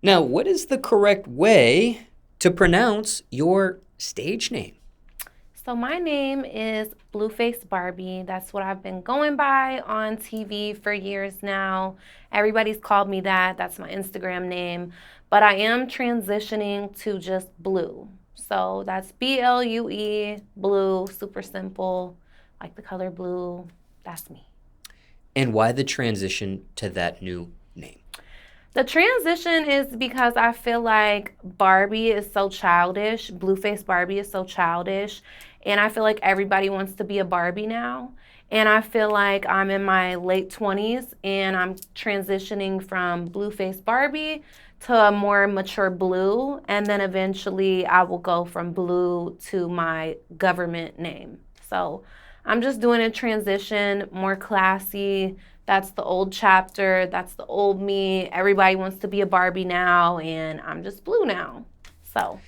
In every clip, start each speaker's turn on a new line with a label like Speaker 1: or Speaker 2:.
Speaker 1: Now, what is the correct way to pronounce your stage name?
Speaker 2: So my name is Blueface Barbie. That's what I've been going by on TV for years now. Everybody's called me that. That's my Instagram name. But I am transitioning to just Blue. So that's BLUE, Blue, super simple, like the color blue. That's me.
Speaker 1: And why the transition to that new name?
Speaker 2: The transition is because I feel like Barbie is so childish. Blueface Barbie is so childish. And I feel like everybody wants to be a Barbie now. And I feel like I'm in my late 20s and I'm transitioning from Blueface Barbie to a more mature Blue. And then eventually I will go from Blue to my government name. So I'm just doing a transition, more classy. That's the old chapter. That's the old me. Everybody wants to be a Barbie now, and I'm just Blue now. So.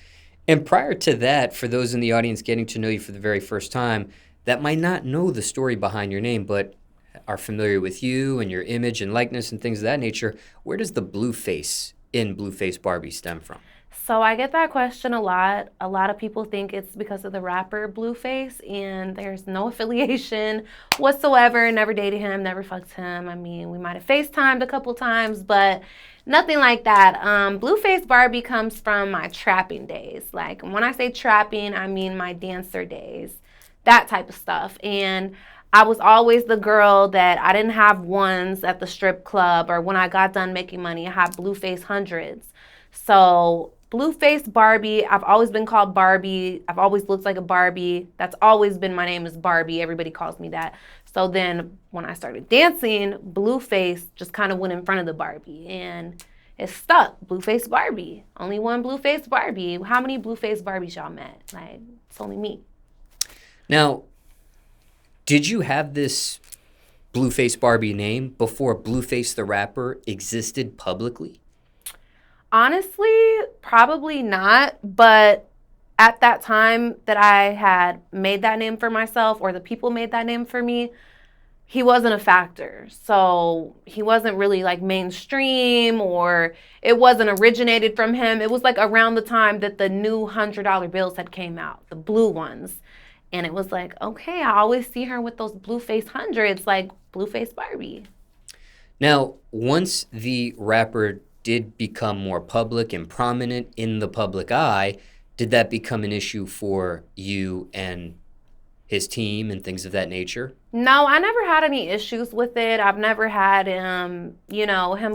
Speaker 1: And prior to that, for those in the audience getting to know you for the very first time that might not know the story behind your name, but are familiar with you and your image and likeness and things of that nature, where does the blue face in Blueface Barbie stem from?
Speaker 2: So I get that question a lot. A lot of people think it's because of the rapper Blueface, and there's no affiliation whatsoever. Never dated him, never fucked him. I mean, we might have FaceTimed a couple times, but nothing like that. Blueface Barbie comes from my trapping days. Like, when I say trapping, I mean my dancer days, that type of stuff. And I was always the girl that I didn't have ones at the strip club, or when I got done making money, I had Blueface hundreds. So Blueface Barbie, I've always been called Barbie. I've always looked like a Barbie. That's always been my name is Barbie. Everybody calls me that. So then when I started dancing, Blueface just kind of went in front of the Barbie and it stuck. Blueface Barbie. Only one Blueface Barbie. How many Blueface Barbies y'all met? Like, it's only me.
Speaker 1: Now, did you have this Blueface Barbie name before Blueface the rapper existed publicly?
Speaker 2: Honestly, probably not, but at that time that I had made that name for myself, or the people made that name for me, he wasn't a factor. So he wasn't really like mainstream, or it wasn't originated from him. It was like around the time that the new $100 bills had came out, the blue ones. And it was like, okay, I always see her with those Blueface hundreds, like Blueface Barbie.
Speaker 1: Now, once the rapper did become more public and prominent in the public eye, did that become an issue for you and his team and things of that nature?
Speaker 2: No, I never had any issues with it. I've never had him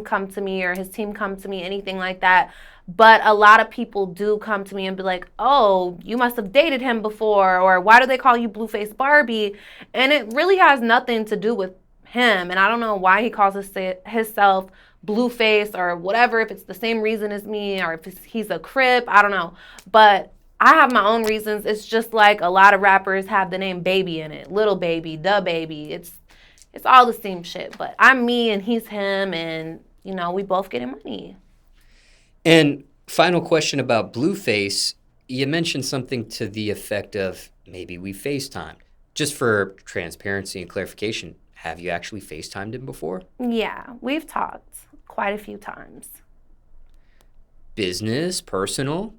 Speaker 2: come to me or his team come to me, anything like that. But a lot of people do come to me and be like, oh, you must have dated him before, or why do they call you Blueface Barbie? And it really has nothing to do with him. And I don't know why he calls himself Blueface or whatever, if it's the same reason as me or if he's a Crip, I don't know. But I have my own reasons. It's just like a lot of rappers have the name Baby in it. Little Baby, the Baby. It's all the same shit. But I'm me and he's him, and we both getting money.
Speaker 1: And final question about Blueface. You mentioned something to the effect of maybe we FaceTimed. Just for transparency and clarification, have you actually FaceTimed him before?
Speaker 2: Yeah, we've talked quite a few times.
Speaker 1: Business, personal?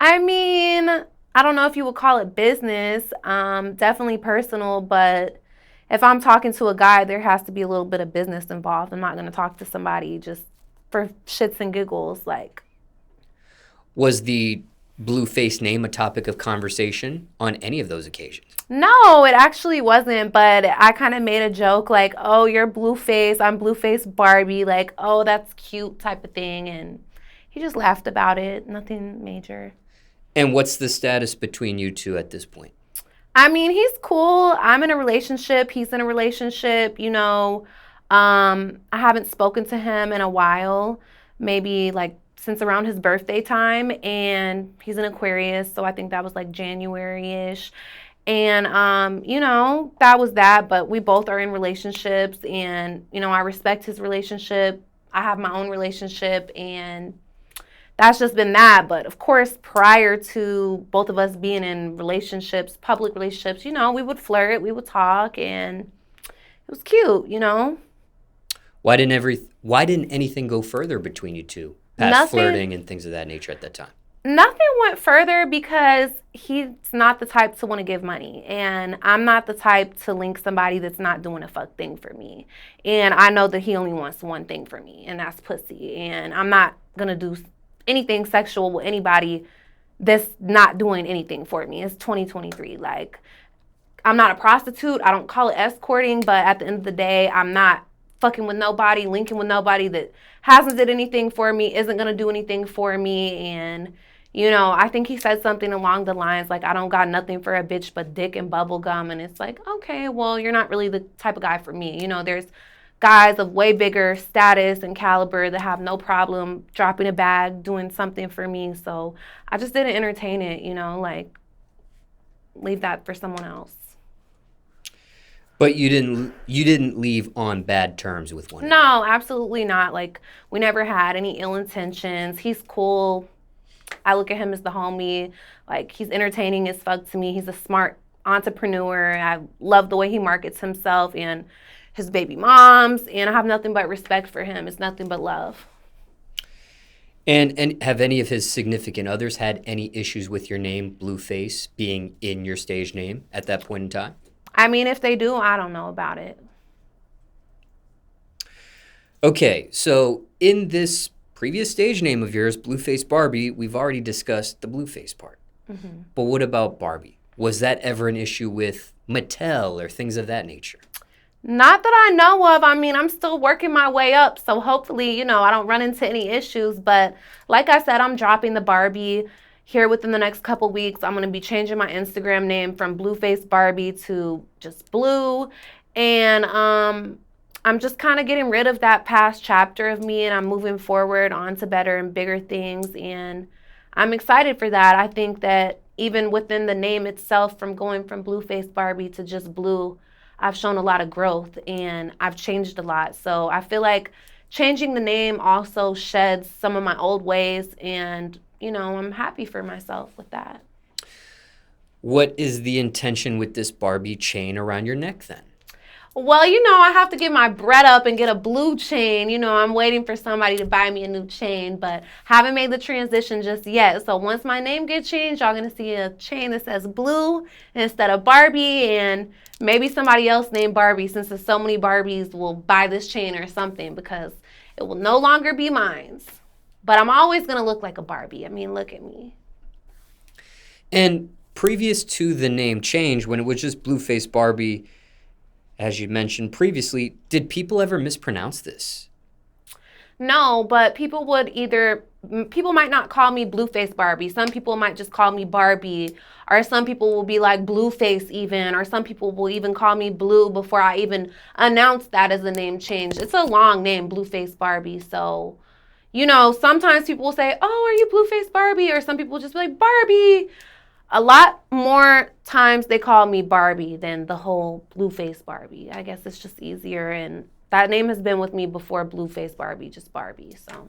Speaker 2: I mean, I don't know if you would call it business, definitely personal, but if I'm talking to a guy, there has to be a little bit of business involved. I'm not going to talk to somebody just for shits and giggles. Like,
Speaker 1: Was the Blueface name a topic of conversation on any of those occasions?
Speaker 2: no, it actually wasn't, but I kind of made a joke like, oh, you're Blueface, I'm Blueface Barbie, like, oh, that's cute type of thing, and he just laughed about it, nothing major.
Speaker 1: And what's the status between you two at this point?
Speaker 2: I mean, he's cool. I'm in a relationship. He's in a relationship. I haven't spoken to him in a while, maybe like since around his birthday time. And he's an Aquarius, so I think that was like January-ish. And, that was that. But we both are in relationships. And, I respect his relationship. I have my own relationship. And that's just been that. But of course, prior to both of us being in relationships, public relationships, we would flirt, we would talk, and it was cute.
Speaker 1: Why didn't anything go further between you two past flirting and things of that nature at that time?
Speaker 2: Nothing went further because he's not the type to want to give money. And I'm not the type to link somebody that's not doing a fuck thing for me. And I know that he only wants one thing for me, and that's pussy. And I'm not going to do anything sexual with anybody that's not doing anything for me. It's 2023. Like, I'm not a prostitute. I don't call it escorting. But at the end of the day, I'm not fucking with nobody, linking with nobody that hasn't did anything for me, isn't going to do anything for me. And you know, I think he said something along the lines like, I don't got nothing for a bitch but dick and bubble gum. And it's like, okay, well, you're not really the type of guy for me. You know, there's guys of way bigger status and caliber that have no problem dropping a bag, doing something for me. So I just didn't entertain it, you know, like, leave that for someone else.
Speaker 1: But you didn't leave on bad terms with one another?
Speaker 2: No, absolutely not. Like, we never had any ill intentions. He's cool. I look at him as the homie. Like, he's entertaining as fuck to me. He's a smart entrepreneur. I love the way he markets himself and his baby moms. And I have nothing but respect for him. It's nothing but love.
Speaker 1: And have any of his significant others had any issues with your name, Blueface, being in your stage name at that point in time?
Speaker 2: I mean, if they do, I don't know about it.
Speaker 1: Okay, so in this previous stage name of yours, Blueface Barbie, we've already discussed the Blueface part. Mm-hmm. But what about Barbie? Was that ever an issue with Mattel or things of that nature?
Speaker 2: Not that I know of. I mean, I'm still working my way up, so hopefully, you know, I don't run into any issues. But like I said, I'm dropping the Barbie here within the next couple weeks. I'm going to be changing my Instagram name from Blueface Barbie to just Blue. And I'm just kind of getting rid of that past chapter of me, and I'm moving forward on to better and bigger things. And I'm excited for that. I think that even within the name itself, from going from Blueface Barbie to just Blue, I've shown a lot of growth and I've changed a lot. So I feel like changing the name also sheds some of my old ways, and, you know, I'm happy for myself with that.
Speaker 1: What is the intention with this Barbie chain around your neck then?
Speaker 2: Well, you know, I have to get my bread up and get a blue chain. You know, I'm waiting for somebody to buy me a new chain, but haven't made the transition just yet. So once my name gets changed, y'all going to see a chain that says Blue instead of Barbie, and maybe somebody else named Barbie, since there's so many Barbies, will buy this chain or something, because it will no longer be mine. But I'm always going to look like a Barbie. I mean, look at me.
Speaker 1: And previous to the name change, when it was just Blueface Barbie, as you mentioned previously, did people ever mispronounce this?
Speaker 2: No, but people might not call me Blueface Barbie. Some people might just call me Barbie, or some people will be like Blueface even, or some people will even call me Blue before I even announce that as a name change. It's a long name, Blueface Barbie. So, you know, sometimes people will say, oh, are you Blueface Barbie? Or some people will just be like, Barbie. A lot more times they call me Barbie than the whole Blueface Barbie. I guess it's just easier, and that name has been with me before Blueface Barbie, just Barbie. So.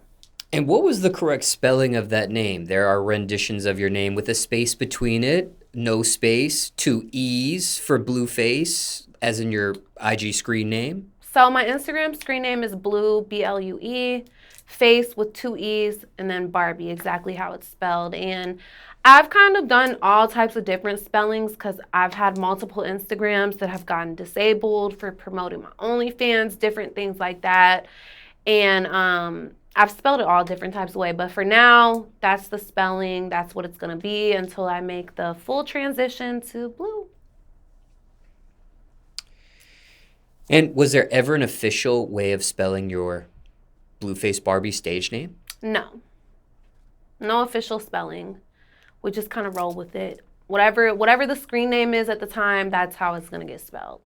Speaker 1: And what was the correct spelling of that name? There are renditions of your name with a space between it, no space, 2 E's for Blueface, as in your IG screen name.
Speaker 2: So my Instagram screen name is Blue, B-L-U-E, face with 2 E's, and then Barbie, exactly how it's spelled. And I've kind of done all types of different spellings because I've had multiple Instagrams that have gotten disabled for promoting my OnlyFans, different things like that. And I've spelled it all different types of ways. But for now, that's the spelling. That's what it's going to be until I make the full transition to Blue.
Speaker 1: And was there ever an official way of spelling your Blueface Barbie stage name?
Speaker 2: No. No official spelling. We just kind of roll with it. Whatever the screen name is at the time, that's how it's going to get spelled.